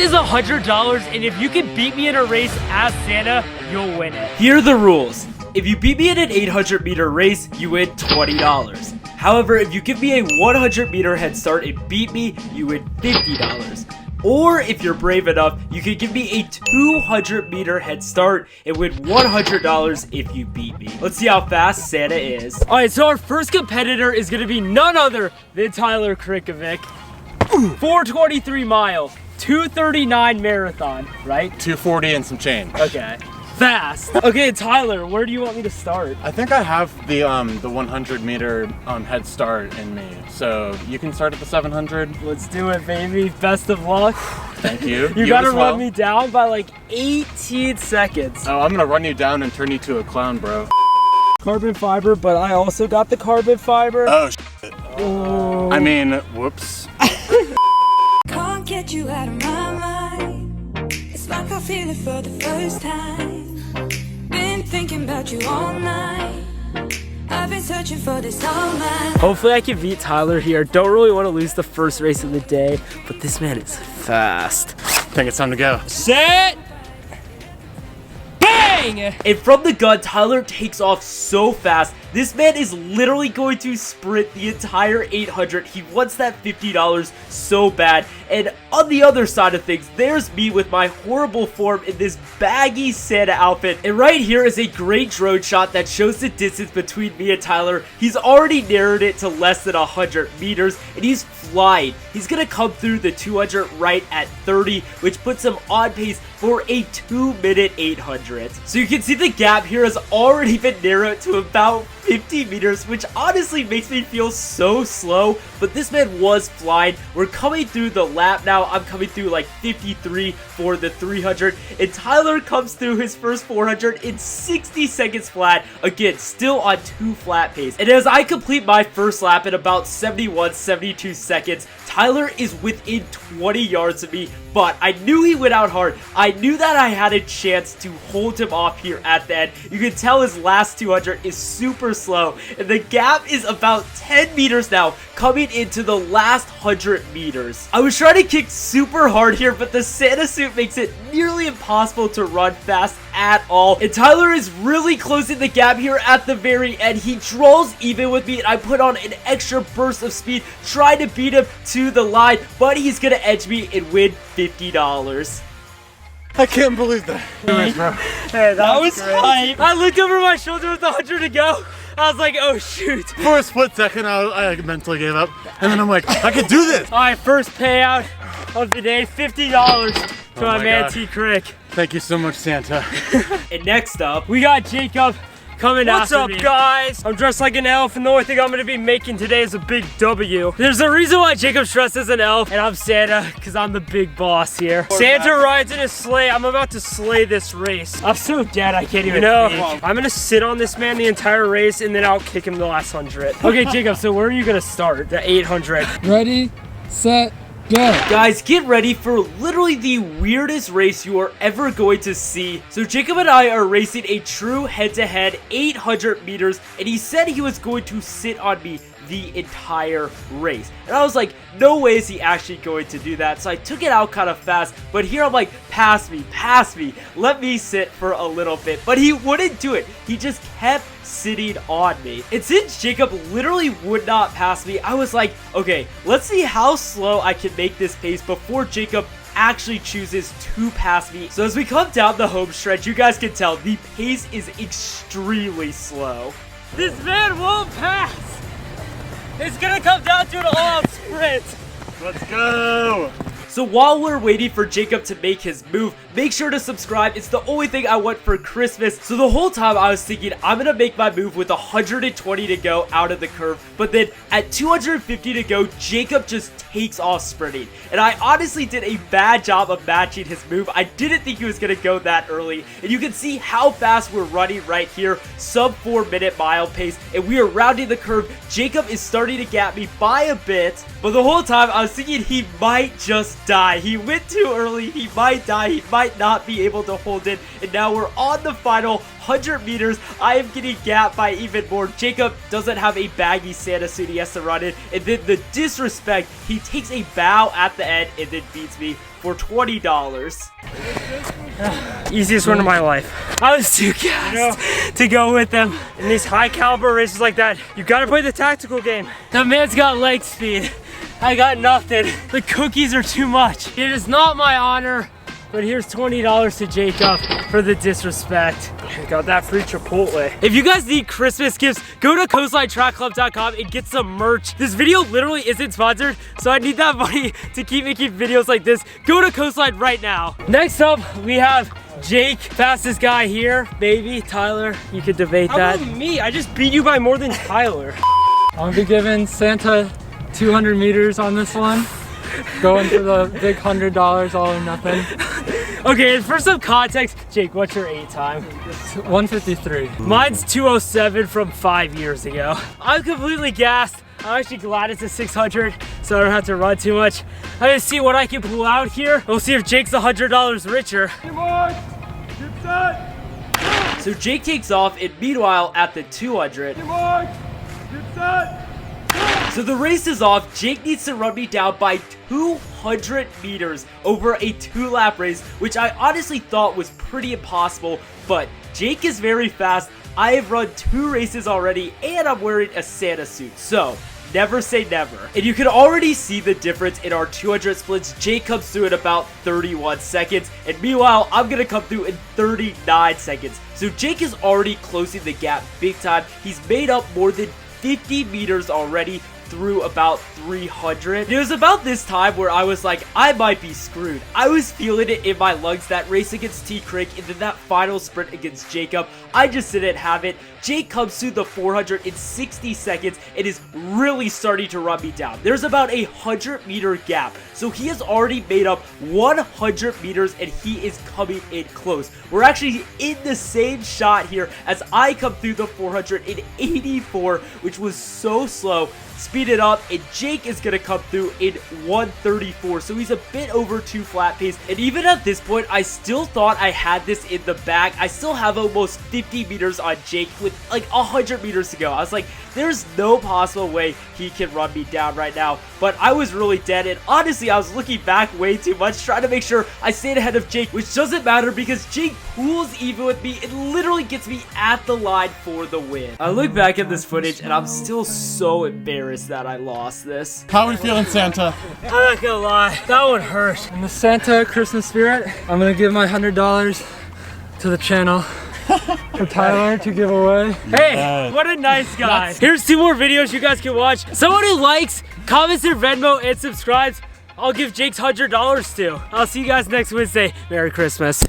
is $100, and if you can beat me in a race as Santa, you'll win it. Here are the rules. If you beat me in an 800-meter race, you win $20. However, if you give me a 100-meter head start and beat me, you win $50. Or if you're brave enough, you can give me a 200-meter head start and win $100 if you beat me. Let's see how fast Santa is. Alright, so our first competitor is going to be none other than Tyler Krikovic. 423 mile, 239 marathon, right? 240 and some change. Okay. Fast. Okay, Tyler, where do you want me to start? I think I have the 100-meter head start in me, so you can start at the 700. Let's do it, baby. Best of luck. Thank you. You gotta run me down by like 18 seconds. Oh, I'm gonna run you down and turn you to a clown, bro. Carbon fiber, but I also got the carbon fiber. Oh, shit. Oh. I mean, whoops. Can't get you out of my mind. It's like I feel it for the first time. Been thinking about you all night. I've been searching for this all night. Hopefully I can beat Tyler here. Don't really want to lose the first race of the day, but this man is fast. I think it's time to go. Set! Bang! And from the gun, Tyler takes off so fast. This man is literally going to sprint the entire 800. He wants that $50 so bad. And on the other side of things, there's me with my horrible form in this baggy Santa outfit. And right here is a great drone shot that shows the distance between me and Tyler. He's already narrowed it to less than 100 meters, and he's flying. He's gonna come through the 200 right at 30, which puts him on pace for a 2-minute 800. So you can see the gap here has already been narrowed to about 50 meters, which honestly makes me feel so slow, but this man was flying. We're coming through the lap now. I'm coming through like 53 for the 300, and Tyler comes through his first 400 in 60 seconds flat. Again, still on 2 flat pace. And as I complete my first lap in about 72 seconds, Tyler is within 20 yards of me, but I knew he went out hard. I knew that I had a chance to hold him off here at the end. You can tell his last 200 is super slow, and the gap is about 10 meters now coming into the last 100 meters. I was trying to kick super hard here, but the Santa suit makes it nearly impossible to run fast at all, and Tyler is really closing the gap here at the very end. He draws even with me, and I put on an extra burst of speed trying to beat him to the line, but he's gonna edge me and win $50. I can't believe that. Anyways, bro. Hey, that was hype. I looked over my shoulder with 100 to go. I was like, oh shoot. For a split second, I mentally gave up, and then I'm like, I can do this. All right, first payout of the day, $50 to my man God. T. Crick. Thank you so much, Santa. And next up, We got Jacob coming What's after up, me. guys? I'm dressed like an elf, and the only thing I'm gonna be making today is a big W. There's a reason why Jacob's dressed as an elf, and I'm Santa, because I'm the big boss here. Santa rides in his sleigh. I'm about to slay this race. I'm so dead, I can't even think. I'm gonna sit on this man the entire race, and then I'll kick him the last 100. Okay, Jacob, so where are you gonna start? The 800. Ready, set, go. guys, get ready for literally the weirdest race you are ever going to see. So Jacob and I are racing a true head-to-head 800 meters, and he said he was going to sit on me the entire race. And I was like, no way is he actually going to do that. So I took it out kind of fast, but here I'm like, pass me, let me sit for a little bit. But he wouldn't do it. He just kept sitting on me. And since Jacob literally would not pass me, I was like, okay, let's see how slow I can make this pace before Jacob actually chooses to pass me. So as we come down the home stretch, you guys can tell the pace is extremely slow. This man won't pass. It's gonna come down to an all-out sprint. Let's go. So while we're waiting for Jacob to make his move, make sure to subscribe. It's the only thing I want for Christmas. So the whole time I was thinking I'm gonna make my move with 120 to go out of the curve, but then at 250 to go, Jacob just takes off sprinting. And I honestly did a bad job of matching his move. I didn't think he was gonna go that early. And you can see how fast we're running right here, sub 4-minute mile pace, and we are rounding the curve. Jacob is starting to gap me by a bit, but the whole time I was thinking he might just die. He went too early. He might die. He might not be able to hold it. And now we're on the final 100 meters. I am getting gapped by even more. Jacob doesn't have a baggy Santa suit he has to run in. And then the disrespect, he takes a bow at the end and then beats me for $20. Easiest run of my life. I was too gassed to go with them. In these high caliber races like that, you gotta play the tactical game. That man's got leg speed. I got nothing. The cookies are too much. It is not my honor, but here's $20 to Jacob for the disrespect. Got that free Chipotle. If you guys need Christmas gifts, go to coastlinetrackclub.com and get some merch. This video literally isn't sponsored, so I need that money to keep making videos like this. Go to Coastline right now. Next up, we have Jake, fastest guy here. Maybe Tyler, you could debate that. How about me? I just beat you by more than Tyler. I'm gonna be giving Santa 200 meters on this one. Going for the big $100 all or nothing. Okay, for some context, Jake, what's your 8 time? 153. Mine's 207 from 5 years ago. I'm completely gassed. I'm actually glad it's a 600, so I don't have to run too much. I'm gonna see what I can pull out here. We'll see if Jake's $100 richer. So Jake takes off, and meanwhile at the 200. So the race is off. Jake needs to run me down by 200 meters over a 2-lap race, which I honestly thought was pretty impossible, but Jake is very fast. I have run 2 races already, and I'm wearing a Santa suit, so never say never. And you can already see the difference in our 200 splits. Jake comes through in about 31 seconds, and meanwhile, I'm gonna come through in 39 seconds. So Jake is already closing the gap big time. He's made up more than 50 meters already through about 300. It was about this time where I was like, I might be screwed. I was feeling it in my lungs. That race against T. Crick and then that final sprint against Jacob, I just didn't have it. Jake comes through the 400 in 60 seconds and is really starting to run me down. There's about a 100-meter gap, so he has already made up 100 meters and he is coming in close. We're actually in the same shot here as I come through the 400 in 84, which was so slow. Speed it up, and Jake is gonna come through in 134, so he's a bit over 2 flat pace. And even at this point, I still thought I had this in the bag. I still have almost 50 meters on Jake with like 100 meters to go. I was like, there's no possible way he can run me down right now, but I was really dead. And honestly, I was looking back way too much, trying to make sure I stayed ahead of Jake, which doesn't matter because Jake pools even with me and literally gets me at the line for the win. I look back at this footage and I'm still so embarrassed that I lost this. How are we feeling, Santa? I'm not gonna lie, that one hurt. In the Santa Christmas spirit, I'm gonna give my $100 to the channel for Tyler to give away. Hey, what a nice guy. Here's 2 more videos you guys can watch. Someone who likes, comments their Venmo, and subscribes, I'll give Jake's $100 to. I'll see you guys next Wednesday. Merry Christmas.